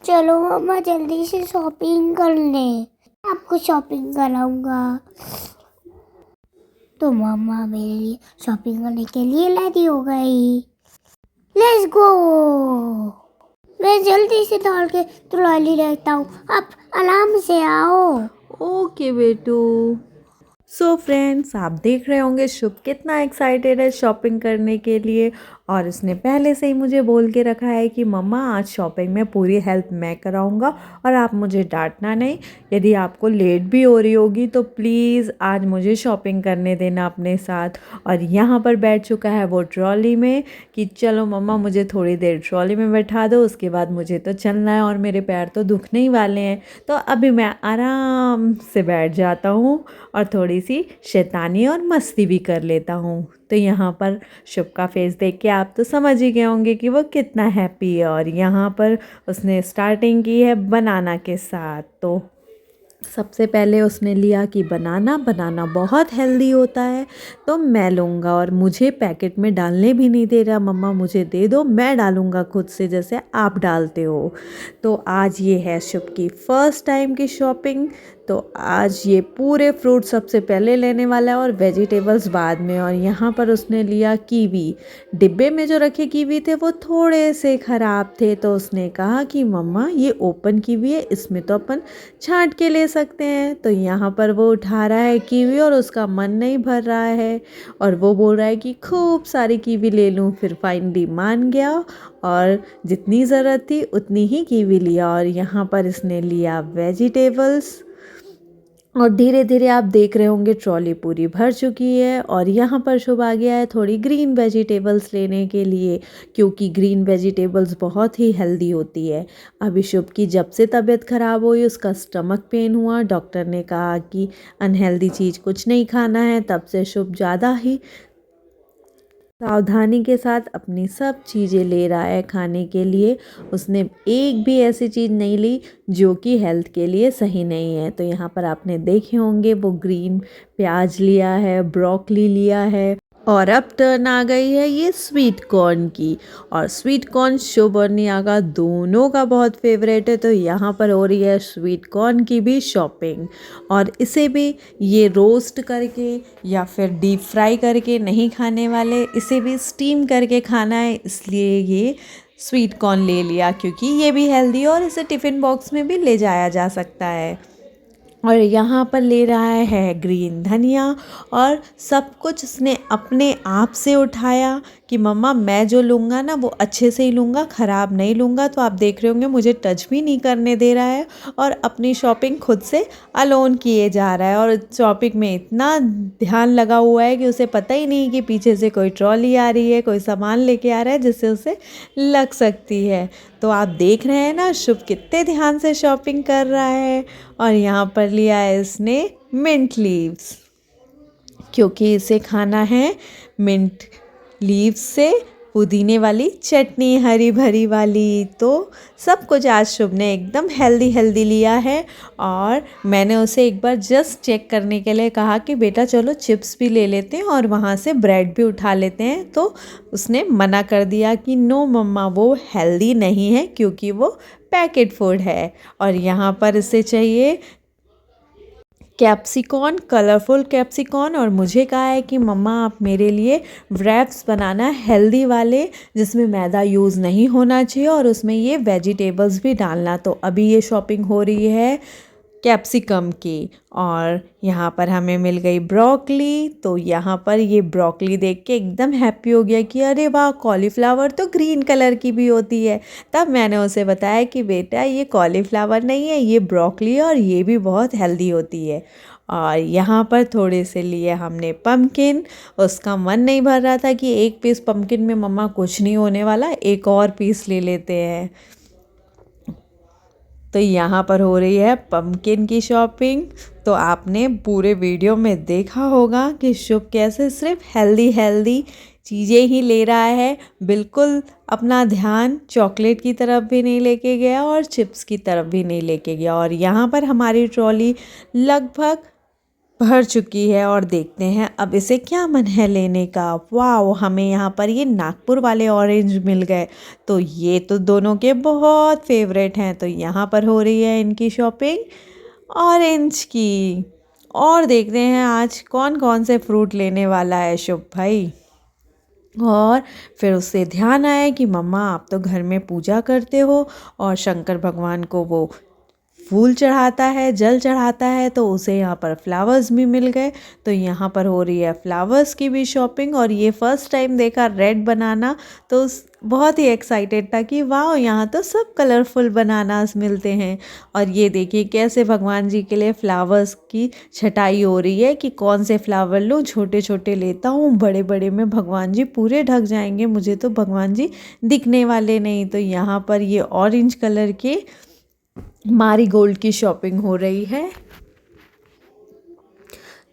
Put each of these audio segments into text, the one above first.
चलो मम्मा जल्दी से शॉपिंग कर ले, आपको शॉपिंग कराऊंगा। तो मम्मा मेरे लिए शॉपिंग करने के लिए रेडी हो गई। Let's go. मैं जल्दी से दौड़ के ट्रॉली लेता हूँ, आप आराम से आओ। ओके बेटू। सो फ्रेंड्स, आप देख रहे होंगे शुभ कितना एक्साइटेड है शॉपिंग करने के लिए। और उसने पहले से ही मुझे बोल के रखा है कि मम्मा आज शॉपिंग में पूरी हेल्प मैं कराऊंगा और आप मुझे डांटना नहीं। यदि आपको लेट भी हो रही होगी तो प्लीज़ आज मुझे शॉपिंग करने देना अपने साथ। और यहाँ पर बैठ चुका है वो ट्रॉली में कि चलो मम्मा मुझे थोड़ी देर ट्रॉली में बैठा दो, उसके बाद मुझे तो चलना है और मेरे पैर तो दुखने ही वाले हैं। तो अभी मैं आराम से बैठ जाता हूँ और थोड़ी सी शैतानी और मस्ती भी कर लेता हूँ। तो यहाँ पर शुभ का फेस देख के आप तो समझ ही गए होंगे कि वो कितना हैप्पी है। और यहाँ पर उसने स्टार्टिंग की है बनाना के साथ। तो सबसे पहले उसने लिया कि बनाना बहुत हेल्दी होता है तो मैं लूँगा, और मुझे पैकेट में डालने भी नहीं दे रहा, मम्मा मुझे दे दो मैं डालूँगा खुद से जैसे आप डालते हो। तो आज ये है शुभ की फर्स्ट टाइम की शॉपिंग। तो आज ये पूरे फ्रूट सबसे पहले लेने वाला है और वेजिटेबल्स बाद में। और यहाँ पर उसने लिया कीवी। डिब्बे में जो रखे कीवी थे वो थोड़े से ख़राब थे, तो उसने कहा कि मम्मा ये ओपन कीवी है, इसमें तो अपन छांट के ले सकते हैं। तो यहाँ पर वो उठा रहा है कीवी और उसका मन नहीं भर रहा है और वो बोल रहा है कि खूब सारी कीवी ले लूँ। फिर फाइनली मान गया और जितनी ज़रूरत थी उतनी ही कीवी लिया। और यहाँ पर इसने लिया वेजिटेबल्स और धीरे धीरे आप देख रहे होंगे ट्रॉली पूरी भर चुकी है। और यहाँ पर शुभ आ गया है थोड़ी ग्रीन वेजिटेबल्स लेने के लिए, क्योंकि ग्रीन वेजिटेबल्स बहुत ही हेल्दी होती है। अभी शुभ की जब से तबीयत ख़राब हुई उसका स्टमक पेन हुआ, डॉक्टर ने कहा कि अनहेल्दी चीज़ कुछ नहीं खाना है, तब से शुभ ज़्यादा ही सावधानी के साथ अपनी सब चीज़ें ले रहा है खाने के लिए। उसने एक भी ऐसी चीज़ नहीं ली जो कि हेल्थ के लिए सही नहीं है। तो यहाँ पर आपने देखे होंगे वो ग्रीन प्याज लिया है, ब्रोकली लिया है, और अब टर्न आ गई है ये स्वीट कॉर्न की। और स्वीट कॉर्न शुभ और निया का दोनों का बहुत फेवरेट है, तो यहाँ पर हो रही है स्वीट कॉर्न की भी शॉपिंग। और इसे भी ये रोस्ट करके या फिर डीप फ्राई करके नहीं खाने वाले, इसे भी स्टीम करके खाना है, इसलिए ये स्वीट कॉर्न ले लिया क्योंकि ये भी हेल्दी और इसे टिफ़िन बॉक्स में भी ले जाया जा सकता है। और यहाँ पर ले रहा है ग्रीन धनिया, और सब कुछ उसने अपने आप से उठाया कि मम्मा मैं जो लूँगा ना वो अच्छे से ही लूँगा, ख़राब नहीं लूँगा। तो आप देख रहे होंगे मुझे टच भी नहीं करने दे रहा है और अपनी शॉपिंग खुद से अलोन किए जा रहा है। और शॉपिंग में इतना ध्यान लगा हुआ है कि उसे पता ही नहीं कि पीछे से कोई ट्रॉली आ रही है, कोई सामान लेके आ रहा है जिससे उसे लग सकती है। तो आप देख रहे हैं ना शुभ कितने ध्यान से शॉपिंग कर रहा है। और यहाँ पर लिया है इसने मिंट लीव्स, क्योंकि इसे खाना है मिंट लीव्स से पुदीने वाली चटनी, हरी भरी वाली। तो सब कुछ आज शुभ ने एकदम हेल्दी हेल्दी लिया है। और मैंने उसे एक बार जस्ट चेक करने के लिए कहा कि बेटा चलो चिप्स भी ले लेते हैं और वहाँ से ब्रेड भी उठा लेते हैं, तो उसने मना कर दिया कि नो मम्मा वो हेल्दी नहीं है क्योंकि वो पैकेट फूड है। और यहाँ पर इसे चाहिए कैप्सिकॉन, कलरफुल कैप्सिकॉन। और मुझे कहा है कि मम्मा आप मेरे लिए व्रैप्स बनाना हेल्दी वाले जिसमें मैदा यूज़ नहीं होना चाहिए और उसमें ये वेजिटेबल्स भी डालना। तो अभी ये शॉपिंग हो रही है कैप्सिकम की। और यहाँ पर हमें मिल गई ब्रोकली। तो यहाँ पर ये ब्रोकली देख के एकदम हैप्पी हो गया कि अरे वाह कॉलीफ्लावर तो ग्रीन कलर की भी होती है। तब मैंने उसे बताया कि बेटा ये कॉलीफ्लावर नहीं है, ये ब्रोकली है और ये भी बहुत हेल्दी होती है। और यहाँ पर थोड़े से लिए हमने पम्पकिन। उसका मन नहीं भर रहा था कि एक पीस पम्पकिन में मम्मा कुछ नहीं होने वाला, एक और पीस ले लेते हैं। तो यहाँ पर हो रही है पम्पकिन की शॉपिंग। तो आपने पूरे वीडियो में देखा होगा कि शुभ कैसे सिर्फ हेल्दी हेल्दी चीज़ें ही ले रहा है, बिल्कुल अपना ध्यान चॉकलेट की तरफ भी नहीं लेके गया और चिप्स की तरफ भी नहीं लेके गया। और यहाँ पर हमारी ट्रॉली लगभग भर चुकी है और देखते हैं अब इसे क्या मन है लेने का। वाह, हमें यहाँ पर ये नागपुर वाले ऑरेंज मिल गए, तो ये तो दोनों के बहुत फेवरेट हैं। तो यहाँ पर हो रही है इनकी शॉपिंग ऑरेंज की। और देखते हैं आज कौन कौन से फ्रूट लेने वाला है शुभ भाई। और फिर उससे ध्यान आया कि मम्मा आप तो घर में पूजा करते हो और शंकर भगवान को वो फूल चढ़ाता है, जल चढ़ाता है, तो उसे यहाँ पर फ्लावर्स भी मिल गए। तो यहाँ पर हो रही है फ्लावर्स की भी शॉपिंग। और ये फर्स्ट टाइम देखा रेड बनाना, तो बहुत ही एक्साइटेड था कि वाह यहाँ तो सब कलरफुल बनानास मिलते हैं। और ये देखिए कैसे भगवान जी के लिए फ्लावर्स की छटाई हो रही है कि कौन से फ्लावर लूँ। छोटे छोटे लेता हूँ, बड़े बड़े में भगवान जी पूरे ढक जाएंगे, मुझे तो भगवान जी दिखने वाले नहीं। तो यहाँ पर ये ऑरेंज कलर के मारीगोल्ड की शॉपिंग हो रही है।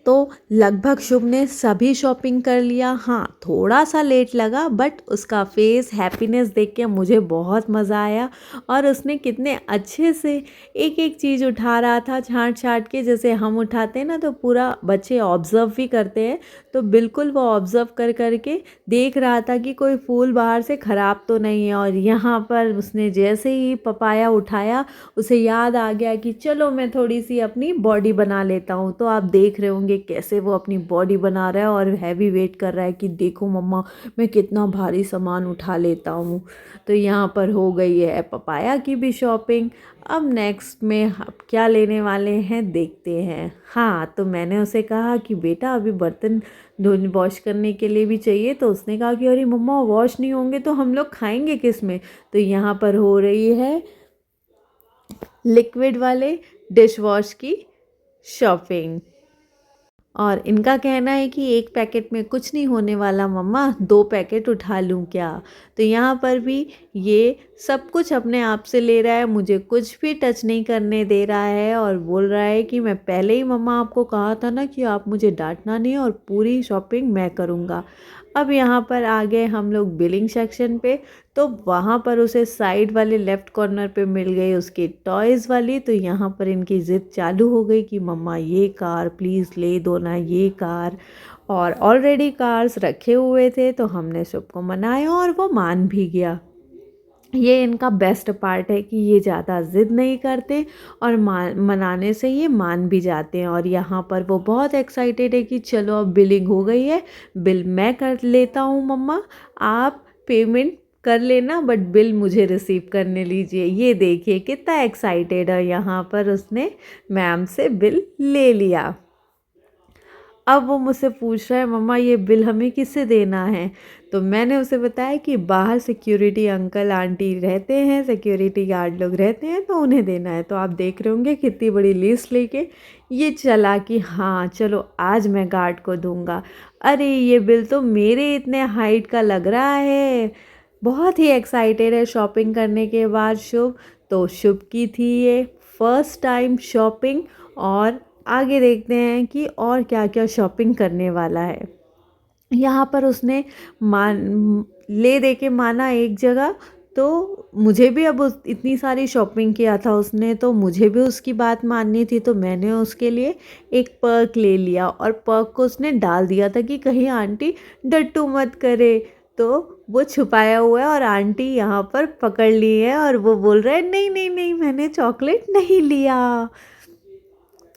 तो लगभग शुभ ने सभी शॉपिंग कर लिया। हाँ, थोड़ा सा लेट लगा, बट उसका फेस हैप्पीनेस देख के मुझे बहुत मज़ा आया। और उसने कितने अच्छे से एक एक चीज़ उठा रहा था, छांट छांट के, जैसे हम उठाते हैं ना तो पूरा बच्चे ऑब्ज़र्व भी करते हैं। तो बिल्कुल वो ऑब्ज़र्व कर कर के देख रहा था कि कोई फूल बाहर से ख़राब तो नहीं है। और यहाँ पर उसने जैसे ही पपाया उठाया, उसे याद आ गया कि चलो मैं थोड़ी सी अपनी बॉडी बना लेता हूँ। तो आप देख रहे होंगे कैसे वो अपनी बॉडी बना रहा है और हैवी वेट कर रहा है कि देखो मम्मा मैं कितना भारी सामान उठा लेता हूँ। तो यहाँ पर हो गई है पपाया की भी शॉपिंग। अब नेक्स्ट में अब क्या लेने वाले हैं देखते हैं। हाँ, तो मैंने उसे कहा कि बेटा अभी बर्तन धोने वॉश करने के लिए भी चाहिए। तो उसने कहा कि अरे मम्मा वॉश नहीं होंगे तो हम लोग खाएंगे किस में। तो यहाँ पर हो रही है लिक्विड वाले डिश वॉश की शॉपिंग। और इनका कहना है कि एक पैकेट में कुछ नहीं होने वाला मम्मा, 2 पैकेट उठा लूँ क्या। तो यहाँ पर भी ये सब कुछ अपने आप से ले रहा है, मुझे कुछ भी टच नहीं करने दे रहा है। और बोल रहा है कि मैं पहले ही मम्मा आपको कहा था ना कि आप मुझे डांटना नहीं और पूरी शॉपिंग मैं करूँगा। अब यहाँ पर आ गए हम लोग बिलिंग सेक्शन पे। तो वहाँ पर उसे साइड वाले लेफ़्ट कॉर्नर पे मिल गई उसकी टॉयज़ वाली। तो यहाँ पर इनकी ज़िद चालू हो गई कि मम्मा ये कार प्लीज़ ले दो ना, ये कार। और ऑलरेडी कार्स रखे हुए थे, तो हमने सबको मनाया और वो मान भी गया। ये इनका बेस्ट पार्ट है कि ये ज़्यादा ज़िद नहीं करते और मनाने से ये मान भी जाते हैं। और यहाँ पर वो बहुत एक्साइटेड है कि चलो अब बिलिंग हो गई है, बिल मैं कर लेता हूँ मम्मा, आप पेमेंट कर लेना बट बिल मुझे रिसीव करने लीजिए। ये देखिए कितना एक्साइटेड है। यहाँ पर उसने मैम से बिल ले लिया। अब वो मुझसे पूछ रहा है मम्मा ये बिल हमें किससे देना है। तो मैंने उसे बताया कि बाहर सिक्योरिटी अंकल आंटी रहते हैं, सिक्योरिटी गार्ड लोग रहते हैं, तो उन्हें देना है। तो आप देख रहे होंगे कितनी बड़ी लिस्ट लेके ये चला कि हाँ चलो आज मैं गार्ड को दूंगा। अरे ये बिल तो मेरे इतने हाइट का लग रहा है। बहुत ही एक्साइटेड है शॉपिंग करने के बाद शुभ। तो शुभ की थी ये फर्स्ट टाइम शॉपिंग। और आगे देखते हैं कि और क्या क्या शॉपिंग करने वाला है। यहाँ पर उसने ले दे के माना एक जगह। तो मुझे भी अब इतनी सारी शॉपिंग किया था उसने, तो मुझे भी उसकी बात माननी थी। तो मैंने उसके लिए एक पर्क ले लिया और पर्क को उसने डाल दिया था कि कहीं आंटी डट्टू मत करे। तो वो छुपाया हुआ है और आंटी यहाँ पर पकड़ ली है और वो बोल रहे हैं नहीं नहीं नहीं मैंने चॉकलेट नहीं लिया।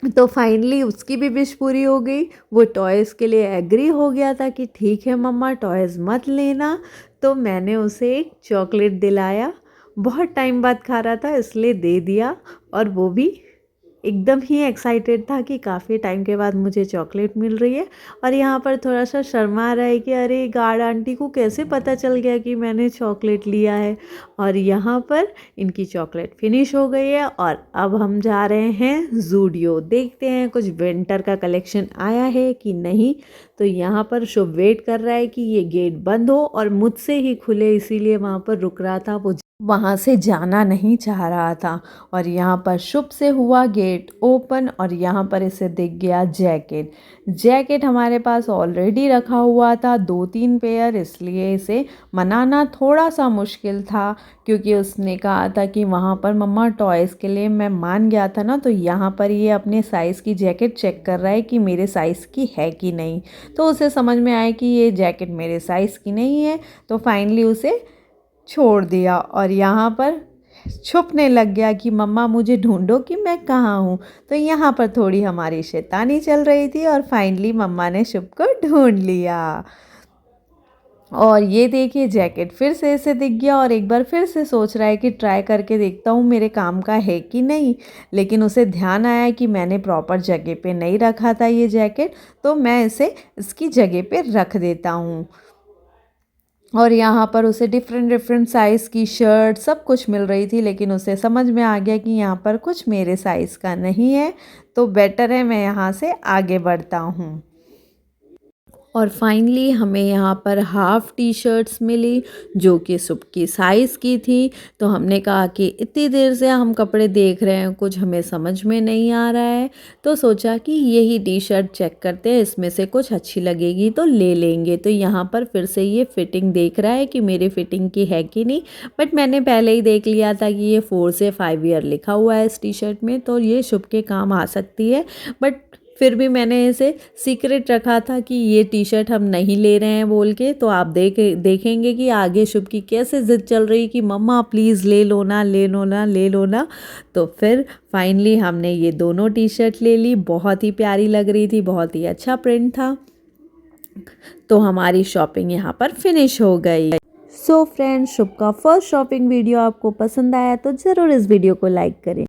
तो फाइनली उसकी भी विश पूरी हो गई। वो टॉयज़ के लिए एग्री हो गया था कि ठीक है मम्मा टॉयज़ मत लेना। तो मैंने उसे एक चॉकलेट दिलाया, बहुत टाइम बाद खा रहा था इसलिए दे दिया। और वो भी एकदम ही एक्साइटेड था कि काफ़ी टाइम के बाद मुझे चॉकलेट मिल रही है। और यहाँ पर थोड़ा सा शर्मा रहा है कि अरे गार्ड आंटी को कैसे पता चल गया कि मैंने चॉकलेट लिया है। और यहाँ पर इनकी चॉकलेट फिनिश हो गई है और अब हम जा रहे हैं ज़ूडियो। देखते हैं कुछ विंटर का कलेक्शन आया है कि नहीं। तो यहाँ पर शुभ वेट कर रहा है कि ये गेट बंद हो और मुझसे ही खुले, इसीलिए वहाँ पर रुक रहा था। वो वहाँ से जाना नहीं चाह रहा था। और यहाँ पर शुभ से हुआ गेट ओपन और यहाँ पर इसे दिख गया जैकेट। जैकेट हमारे पास ऑलरेडी रखा हुआ था 2-3 पेयर, इसलिए इसे मनाना थोड़ा सा मुश्किल था, क्योंकि उसने कहा था कि वहाँ पर मम्मा टॉयज़ के लिए मैं मान गया था ना, तो यहाँ पर ये अपने साइज़ की जैकेट चेक कर रहा है कि मेरे साइज़ की है कि नहीं। तो उसे समझ में आया कि ये जैकेट मेरे साइज़ की नहीं है, तो फाइनली उसे छोड़ दिया और यहाँ पर छुपने लग गया कि मम्मा मुझे ढूंढो कि मैं कहाँ हूँ। तो यहाँ पर थोड़ी हमारी शैतानी चल रही थी और फाइनली मम्मा ने शुभ को ढूंढ लिया। और ये देखिए जैकेट फिर से इसे दिख गया और एक बार फिर से सोच रहा है कि ट्राई करके देखता हूँ मेरे काम का है कि नहीं। लेकिन उसे ध्यान आया कि मैंने प्रॉपर जगह पे नहीं रखा था ये जैकेट, तो मैं इसे इसकी जगह पे रख देता हूँ। और यहाँ पर उसे डिफरेंट साइज़ की शर्ट सब कुछ मिल रही थी, लेकिन उसे समझ में आ गया कि यहाँ पर कुछ मेरे साइज़ का नहीं है, तो बेटर है मैं यहाँ से आगे बढ़ता हूँ। और फाइनली हमें यहाँ पर हाफ़ टी शर्ट्स मिली जो कि शुभ की साइज़ की थी। तो हमने कहा कि इतनी देर से हम कपड़े देख रहे हैं, कुछ हमें समझ में नहीं आ रहा है, तो सोचा कि यही टी शर्ट चेक करते हैं, इसमें से कुछ अच्छी लगेगी तो ले लेंगे। तो यहाँ पर फिर से ये फ़िटिंग देख रहा है कि मेरी फ़िटिंग की है कि नहीं, बट मैंने पहले ही देख लिया था कि ये 4 से 5 ईयर लिखा हुआ है इस टी शर्ट में, तो ये शुभ के काम आ सकती है। बट फिर भी मैंने इसे सीक्रेट रखा था कि ये टी शर्ट हम नहीं ले रहे हैं बोल के। तो आप देखेंगे कि आगे शुभ की कैसे ज़िद चल रही कि मम्मा प्लीज़ ले लो ना, ले लो ना, ले लो ना। तो फिर फाइनली हमने ये दोनों टी शर्ट ले ली, बहुत ही प्यारी लग रही थी, बहुत ही अच्छा प्रिंट था। तो हमारी शॉपिंग यहाँ पर फिनिश हो गई। सो फ्रेंड्स, शुभ का फर्स्ट शॉपिंग वीडियो आपको पसंद आया तो ज़रूर इस वीडियो को लाइक करें।